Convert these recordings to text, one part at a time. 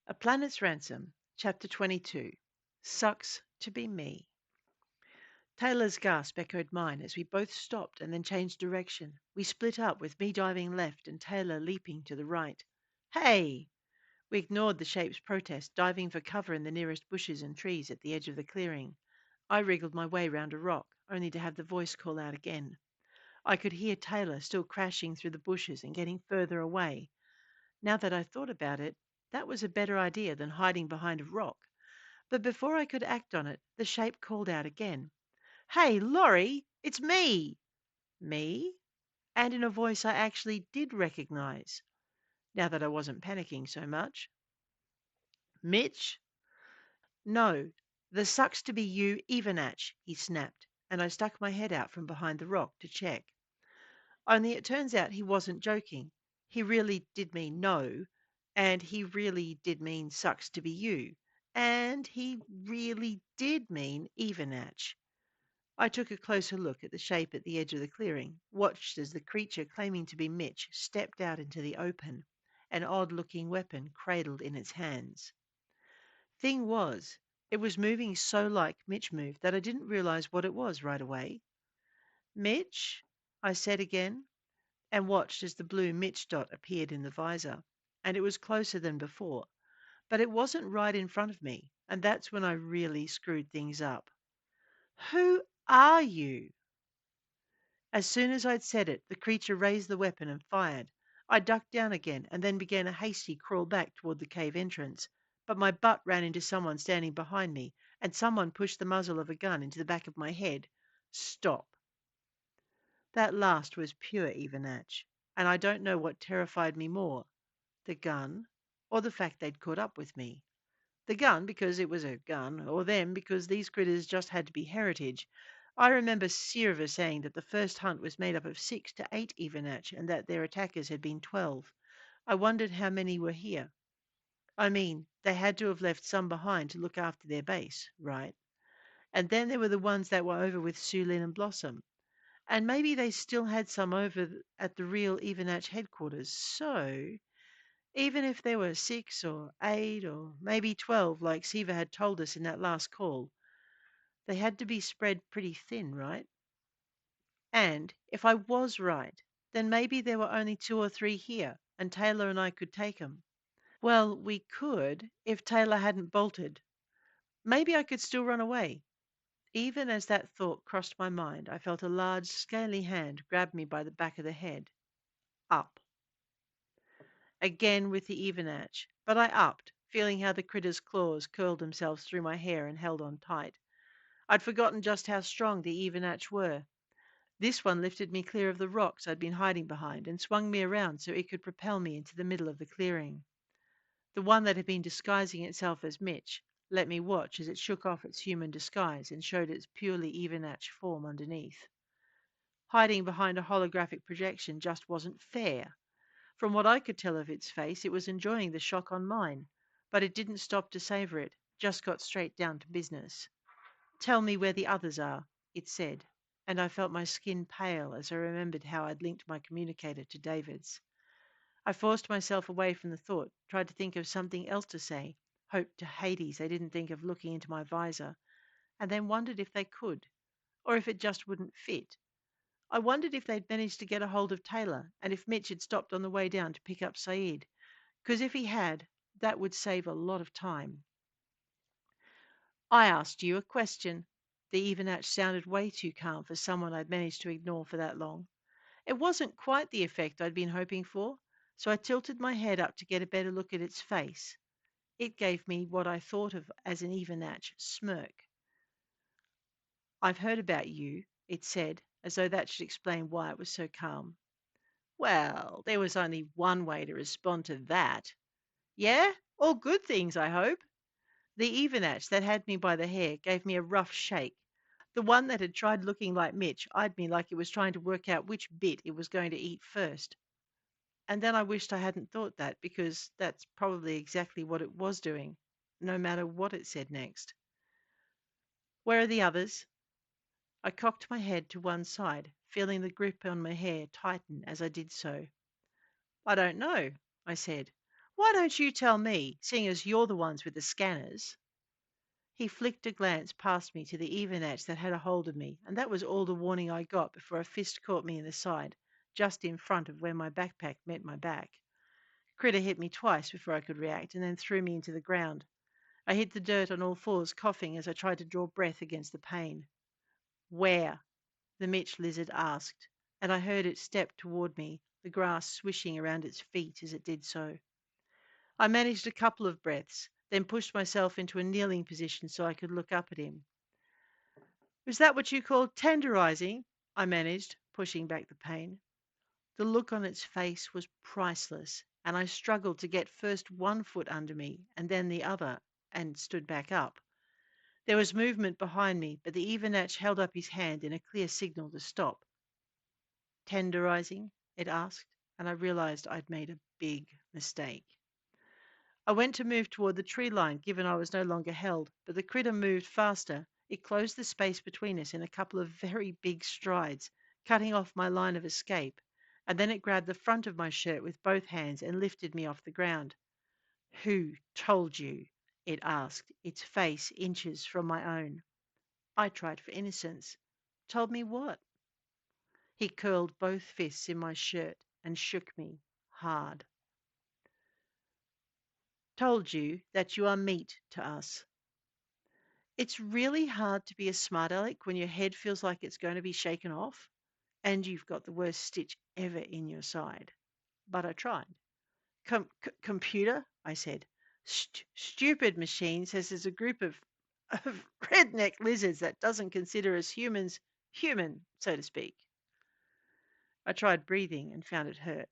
A Planet's Ransom, Chapter 22. Sucks to be me. Taylor's gasp echoed mine as we both stopped and then changed direction. We split up, with me diving left and Taylor leaping to the right. Hey! We ignored the shape's protest, diving for cover in the nearest bushes and trees at the edge of the clearing. I wriggled my way round a rock, only to have the voice call out again. I could hear Taylor still crashing through the bushes and getting further away. Now that I thought about it, that was a better idea than hiding behind a rock. But before I could act on it, the shape called out again. Hey, Laurie, it's me! Me? And in a voice I actually did recognize, now that I wasn't panicking so much. Mitch? No, the sucks to be you, Ivanach, he snapped, and I stuck my head out from behind the rock to check. Only it turns out he wasn't joking. He really did mean no, and he really did mean sucks to be you, and he really did mean Ivanach. I took a closer look at the shape at the edge of the clearing, watched as the creature claiming to be Mitch stepped out into the open, an odd-looking weapon cradled in its hands. Thing was, it was moving so like Mitch moved that I didn't realize what it was right away. Mitch? I said again, and watched as the blue Mitch dot appeared in the visor. And it was closer than before, but it wasn't right in front of me, and that's when I really screwed things up. Who are you? As soon as I'd said it, the creature raised the weapon and fired. I ducked down again and then began a hasty crawl back toward the cave entrance. But my butt ran into someone standing behind me, and someone pushed the muzzle of a gun into the back of my head. Stop. That last was pure Ivanach, and I don't know what terrified me more, the gun or the fact they'd caught up with me. The gun because it was a gun, or them because these critters just had to be heritage. I remember Sirva saying that the first hunt was made up of 6 to 8 Ivanach and that their attackers had been 12. I wondered how many were here. I mean, they had to have left some behind to look after their base, right? And then there were the ones that were over with Sulin and Blossom. And maybe they still had some over at the real Ivanach headquarters. So, even if there were 6 or 8 or maybe 12, like Siva had told us in that last call, they had to be spread pretty thin, right? And if I was right, then maybe there were only 2 or 3 here, and Taylor and I could take 'em. Well, we could if Taylor hadn't bolted. Maybe I could still run away. Even as that thought crossed my mind, I felt a large, scaly hand grab me by the back of the head. Up. Again with the Ivanach, but I upped, feeling how the critter's claws curled themselves through my hair and held on tight. I'd forgotten just how strong the Ivanach were. This one lifted me clear of the rocks I'd been hiding behind and swung me around so it could propel me into the middle of the clearing. The one that had been disguising itself as Mitch let me watch as it shook off its human disguise and showed its purely Ivanach form underneath. Hiding behind a holographic projection just wasn't fair. From what I could tell of its face, it was enjoying the shock on mine, but it didn't stop to savour it, just got straight down to business. Tell me where the others are, it said, and I felt my skin pale as I remembered how I'd linked my communicator to David's. I forced myself away from the thought, tried to think of something else to say, hoped to Hades they didn't think of looking into my visor, and then wondered if they could, or if it just wouldn't fit. I wondered if they'd managed to get a hold of Taylor and if Mitch had stopped on the way down to pick up Saeed, because if he had, that would save a lot of time. I asked you a question. The Ivanach sounded way too calm for someone I'd managed to ignore for that long. It wasn't quite the effect I'd been hoping for, so I tilted my head up to get a better look at its face. It gave me what I thought of as an Ivanach smirk. I've heard about you, it said, as though that should explain why it was so calm. Well, there was only one way to respond to that. Yeah? All good things, I hope. The Ivanach that had me by the hair gave me a rough shake. The one that had tried looking like Mitch eyed me like it was trying to work out which bit it was going to eat first. And then I wished I hadn't thought that, because that's probably exactly what it was doing, no matter what it said next. Where are the others? I cocked my head to one side, feeling the grip on my hair tighten as I did so. I don't know, I said. Why don't you tell me, seeing as you're the ones with the scanners? He flicked a glance past me to the Evernatch that had a hold of me, and that was all the warning I got before a fist caught me in the side, just in front of where my backpack met my back. Critter hit me twice before I could react, and then threw me into the ground. I hit the dirt on all fours, coughing as I tried to draw breath against the pain. Where? The Mitch lizard asked, and I heard it step toward me, the grass swishing around its feet as it did so. I managed a couple of breaths, then pushed myself into a kneeling position so I could look up at him. "Is that what you call tenderizing?" I managed, pushing back the pain. The look on its face was priceless, and I struggled to get first one foot under me and then the other, and stood back up. There was movement behind me, but the Evernatch held up his hand in a clear signal to stop. "Tenderizing?" it asked, and I realized I'd made a big mistake. I went to move toward the tree line, given I was no longer held, but the critter moved faster. It closed the space between us in a couple of very big strides, cutting off my line of escape, and then it grabbed the front of my shirt with both hands and lifted me off the ground. "Who told you?" it asked, its face inches from my own. I tried for innocence. "Told me what?" He curled both fists in my shirt and shook me hard. "Told you that you are meat to us." It's really hard to be a smart aleck when your head feels like it's going to be shaken off and you've got the worst stitch ever in your side. But I tried. Computer, I said. Stupid machine says there's a group of redneck lizards that doesn't consider us humans human, so to speak. I tried breathing and found it hurt.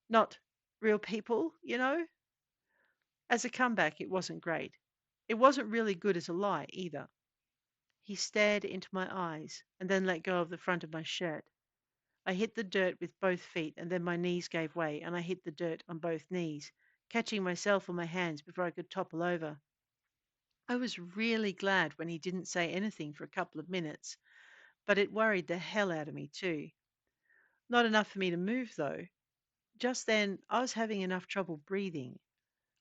Not real people, you know? As a comeback, it wasn't great. It wasn't really good as a lie either. He stared into my eyes and then let go of the front of my shirt. I hit the dirt with both feet and then my knees gave way and I hit the dirt on both knees, catching myself on my hands before I could topple over. I was really glad when he didn't say anything for a couple of minutes, but it worried the hell out of me too. Not enough for me to move though. Just then I was having enough trouble breathing.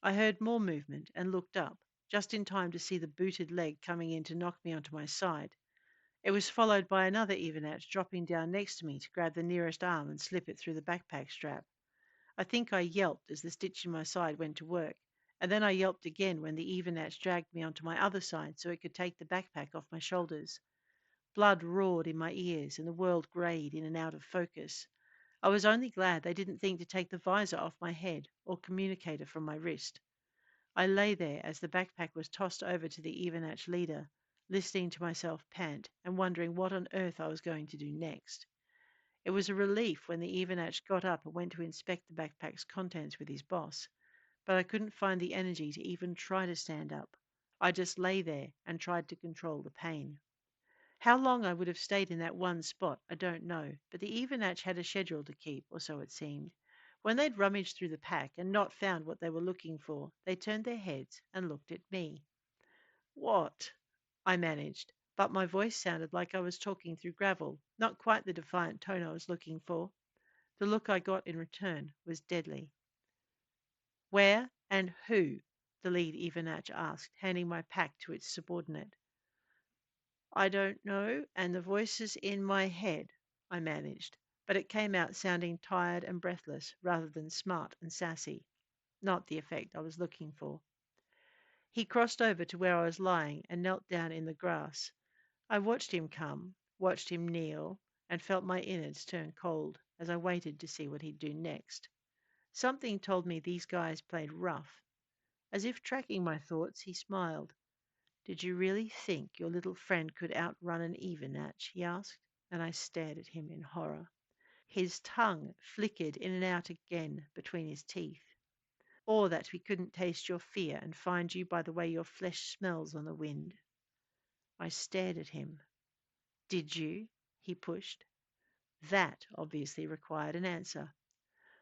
I heard more movement and looked up, just in time to see the booted leg coming in to knock me onto my side. It was followed by another Evernatch dropping down next to me to grab the nearest arm and slip it through the backpack strap. I think I yelped as the stitch in my side went to work, and then I yelped again when the Evernatch dragged me onto my other side so it could take the backpack off my shoulders. Blood roared in my ears and the world greyed in and out of focus. I was only glad they didn't think to take the visor off my head or communicator from my wrist. I lay there as the backpack was tossed over to the Evernatch leader, listening to myself pant and wondering what on earth I was going to do next. It was a relief when the Evernatch got up and went to inspect the backpack's contents with his boss, but I couldn't find the energy to even try to stand up. I just lay there and tried to control the pain. How long I would have stayed in that one spot, I don't know, but the Evernatch had a schedule to keep, or so it seemed. When they'd rummaged through the pack and not found what they were looking for, they turned their heads and looked at me. "What?" I managed, but my voice sounded like I was talking through gravel, not quite the defiant tone I was looking for. The look I got in return was deadly. "Where and who?" the lead Evernatch asked, handing my pack to its subordinate. "I don't know, and the voice is in my head," I managed, but it came out sounding tired and breathless rather than smart and sassy. Not the effect I was looking for. He crossed over to where I was lying and knelt down in the grass. I watched him come, watched him kneel, and felt my innards turn cold as I waited to see what he'd do next. Something told me these guys played rough. As if tracking my thoughts, he smiled. "Did you really think your little friend could outrun an Evernatch?" he asked, and I stared at him in horror. His tongue flickered in and out again between his teeth. "Or that we couldn't taste your fear and find you by the way your flesh smells on the wind?" I stared at him. "Did you?" he pushed. That obviously required an answer.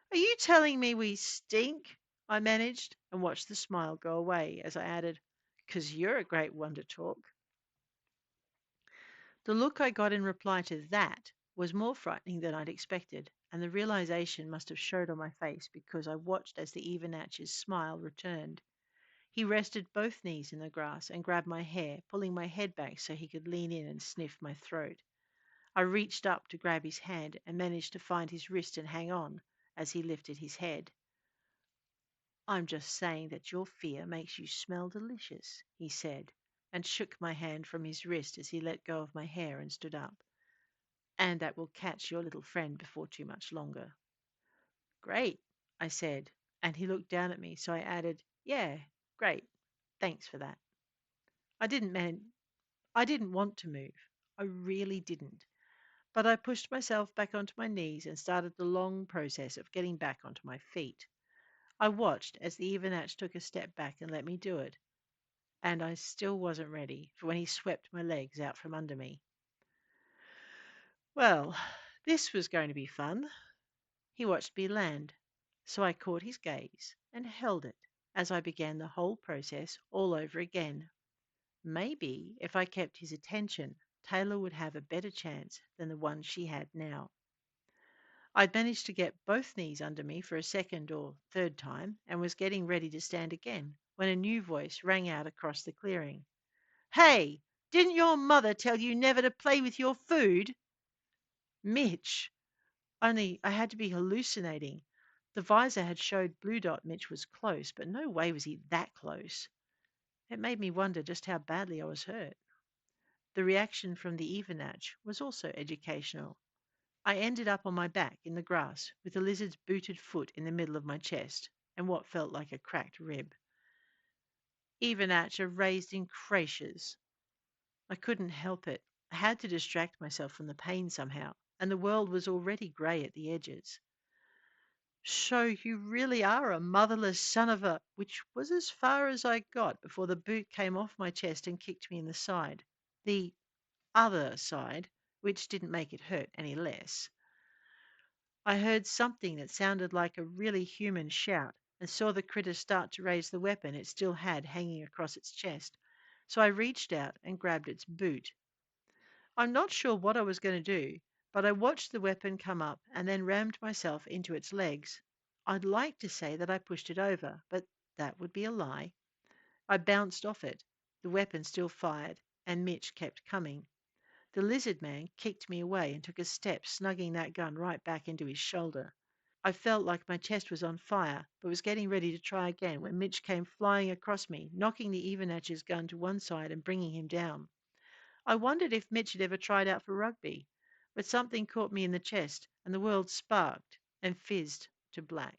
"Are you telling me we stink?" I managed, and watched the smile go away as I added, "'Cause you're a great one to talk." The look I got in reply to that was more frightening than I'd expected, and the realization must have showed on my face because I watched as the Evennatch's smile returned. He rested both knees in the grass and grabbed my hair, pulling my head back so he could lean in and sniff my throat. I reached up to grab his hand and managed to find his wrist and hang on as he lifted his head. I'm just saying that your fear makes you smell delicious, he said, and shook my hand from his wrist as he let go of my hair and stood up. And that will catch your little friend before too much longer. Great, I said, and he looked down at me, so I added, yeah, great. Thanks for that. I didn't man I didn't want to move. I really didn't. But I pushed myself back onto my knees and started the long process of getting back onto my feet. I watched as the Evennatch took a step back and let me do it, and I still wasn't ready for when he swept my legs out from under me. Well, this was going to be fun. He watched me land, so I caught his gaze and held it as I began the whole process all over again. Maybe if I kept his attention, Taylor would have a better chance than the one she had now. I'd managed to get both knees under me for a second or third time and was getting ready to stand again when a new voice rang out across the clearing. Hey, didn't your mother tell you never to play with your food? Mitch. Only I had to be hallucinating. The visor had showed Blue Dot Mitch was close, but no way was he that close. It made me wonder just how badly I was hurt. The reaction from the Evennatch was also educational. I ended up on my back in the grass with the lizard's booted foot in the middle of my chest and what felt like a cracked rib. Evennatch raised in creches. I couldn't help it. I had to distract myself from the pain somehow, and the world was already grey at the edges. So you really are a motherless son of a, which was as far as I got before the boot came off my chest and kicked me in the side. The other side, which didn't make it hurt any less. I heard something that sounded like a really human shout and saw the critter start to raise the weapon it still had hanging across its chest. So I reached out and grabbed its boot. I'm not sure what I was going to do, but I watched the weapon come up and then rammed myself into its legs. I'd like to say that I pushed it over, but that would be a lie. I bounced off it. The weapon still fired, and Mitch kept coming. The lizard man kicked me away and took a step, snugging that gun right back into his shoulder. I felt like my chest was on fire, but was getting ready to try again when Mitch came flying across me, knocking the Evennatch's gun to one side and bringing him down. I wondered if Mitch had ever tried out for rugby, but something caught me in the chest, and the world sparked and fizzed to black.